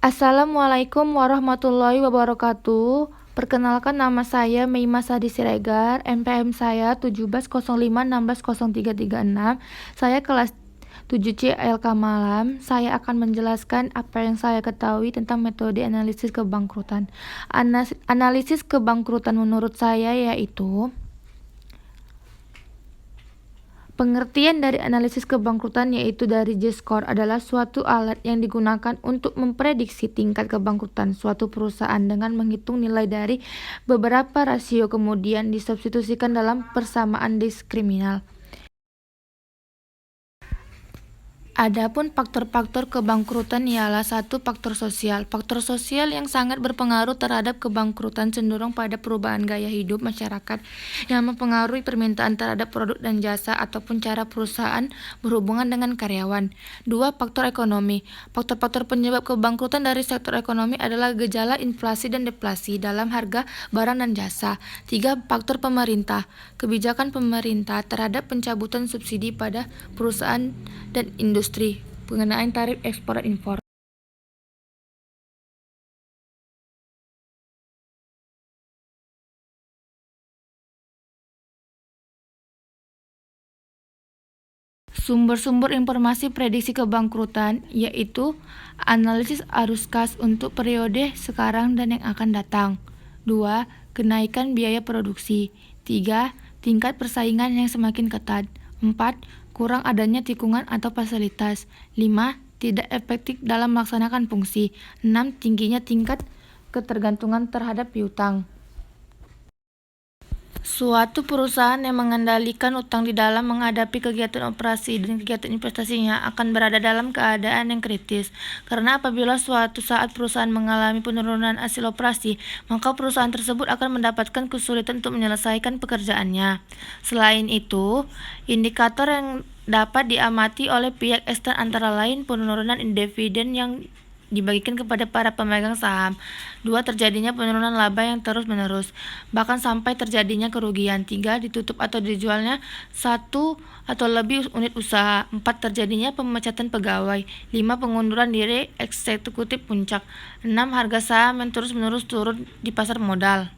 Assalamualaikum warahmatullahi wabarakatuh. Perkenalkan, nama saya Meima Sadi Siregar, NPM saya 1705160336. Saya kelas 7C LK Malam. Saya akan menjelaskan apa yang saya ketahui tentang metode analisis kebangkrutan. Analisis kebangkrutan menurut saya yaitu pengertian dari analisis kebangkrutan, yaitu dari J-score, adalah suatu alat yang digunakan untuk memprediksi tingkat kebangkrutan suatu perusahaan dengan menghitung nilai dari beberapa rasio kemudian disubstitusikan dalam persamaan diskriminal. Adapun faktor-faktor kebangkrutan ialah satu, faktor sosial. Faktor sosial yang sangat berpengaruh terhadap kebangkrutan cenderung pada perubahan gaya hidup masyarakat yang mempengaruhi permintaan terhadap produk dan jasa ataupun cara perusahaan berhubungan dengan karyawan. Dua, faktor ekonomi. Faktor-faktor penyebab kebangkrutan dari sektor ekonomi adalah gejala inflasi dan deflasi dalam harga barang dan jasa. Tiga, faktor pemerintah. Kebijakan pemerintah terhadap pencabutan subsidi pada perusahaan dan industri, pengenaan tarif ekspor dan impor. Sumber-sumber informasi prediksi kebangkrutan yaitu analisis arus kas untuk periode sekarang dan yang akan datang. 2. Kenaikan biaya produksi. 3. Tingkat persaingan yang semakin ketat. 4. Kurang adanya tikungan atau fasilitas. 5. Tidak efektif dalam melaksanakan fungsi. 6. Tingginya tingkat ketergantungan terhadap piutang. Suatu perusahaan yang mengendalikan utang di dalam menghadapi kegiatan operasi dan kegiatan investasinya akan berada dalam keadaan yang kritis. Karena apabila suatu saat perusahaan mengalami penurunan hasil operasi, maka perusahaan tersebut akan mendapatkan kesulitan untuk menyelesaikan pekerjaannya. Selain itu, indikator yang dapat diamati oleh pihak ekstern antara lain penurunan dividen yang dibagikan kepada para pemegang saham. 2. Terjadinya penurunan laba yang terus-menerus, bahkan sampai terjadinya kerugian. 3. Ditutup atau dijualnya satu atau lebih unit usaha. 4. Terjadinya pemecatan pegawai. 5. Pengunduran diri eksekutif puncak. 6. Harga saham yang terus-menerus turun di pasar modal.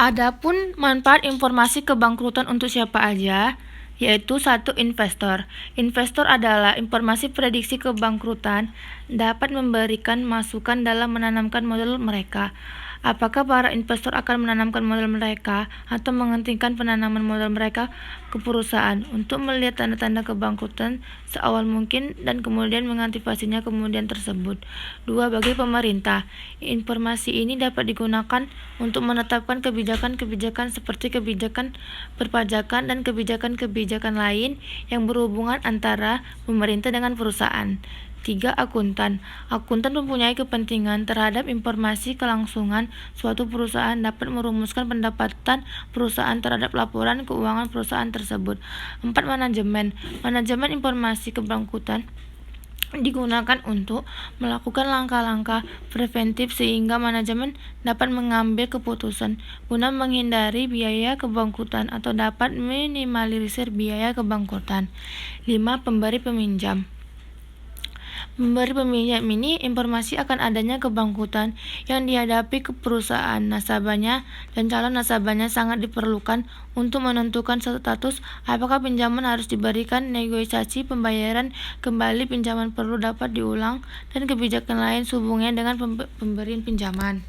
Adapun manfaat informasi kebangkrutan untuk siapa aja, yaitu 1. Investor. Investor adalah informasi prediksi kebangkrutan dapat memberikan masukan dalam menanamkan modal mereka. Apakah para investor akan menanamkan modal mereka atau menghentikan penanaman modal mereka ke perusahaan untuk melihat tanda-tanda kebangkrutan seawal mungkin dan kemudian mengantisipasinya kemudian tersebut. 2. Bagi pemerintah, informasi ini dapat digunakan untuk menetapkan kebijakan-kebijakan seperti kebijakan perpajakan dan kebijakan-kebijakan lain yang berhubungan antara pemerintah dengan perusahaan. 3. Akuntan. Akuntan mempunyai kepentingan terhadap informasi kelangsungan suatu perusahaan dapat merumuskan pendapatan perusahaan terhadap laporan keuangan perusahaan tersebut. 4. Manajemen. Manajemen informasi kebangkrutan digunakan untuk melakukan langkah-langkah preventif sehingga manajemen dapat mengambil keputusan guna menghindari biaya kebangkrutan atau dapat minimalisir biaya kebangkrutan. 5. Pemberi peminjam. Memberi peminjam ini informasi akan adanya kebangkrutan yang dihadapi ke perusahaan nasabahnya dan calon nasabahnya sangat diperlukan untuk menentukan status apakah pinjaman harus diberikan, negosiasi pembayaran kembali pinjaman perlu dapat diulang, dan kebijakan lain sehubungannya dengan pemberian pinjaman.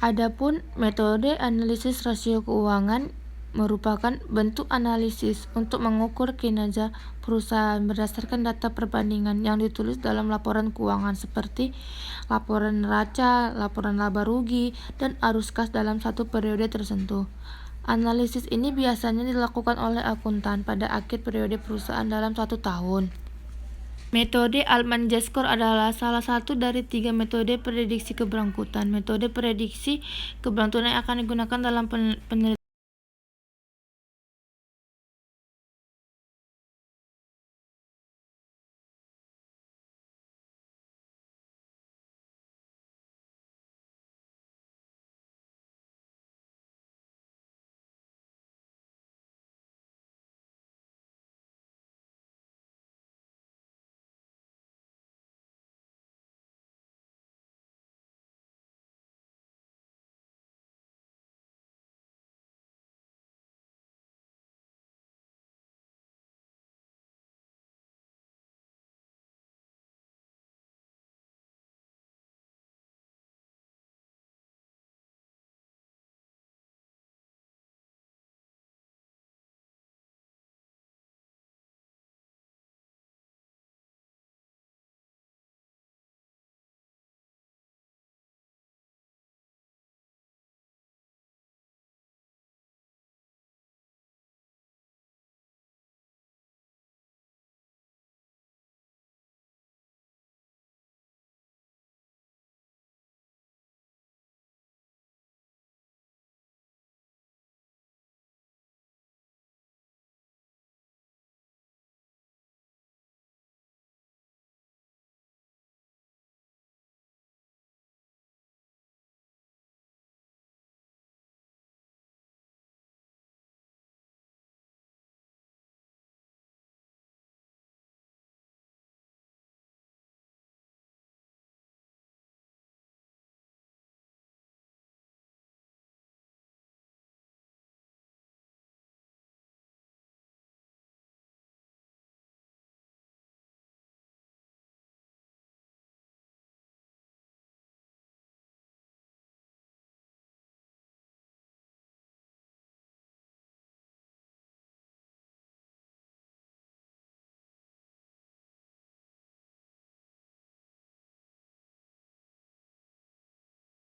Adapun metode analisis rasio keuangan merupakan bentuk analisis untuk mengukur kinerja perusahaan berdasarkan data perbandingan yang ditulis dalam laporan keuangan seperti laporan neraca, laporan laba rugi, dan arus kas dalam satu periode tertentu. Analisis ini biasanya dilakukan oleh akuntan pada akhir periode perusahaan dalam 1 tahun. Metode Altman-J-score adalah salah satu dari 3 metode prediksi keberangkutan. Metode prediksi keberangkutan yang akan digunakan dalam penelitian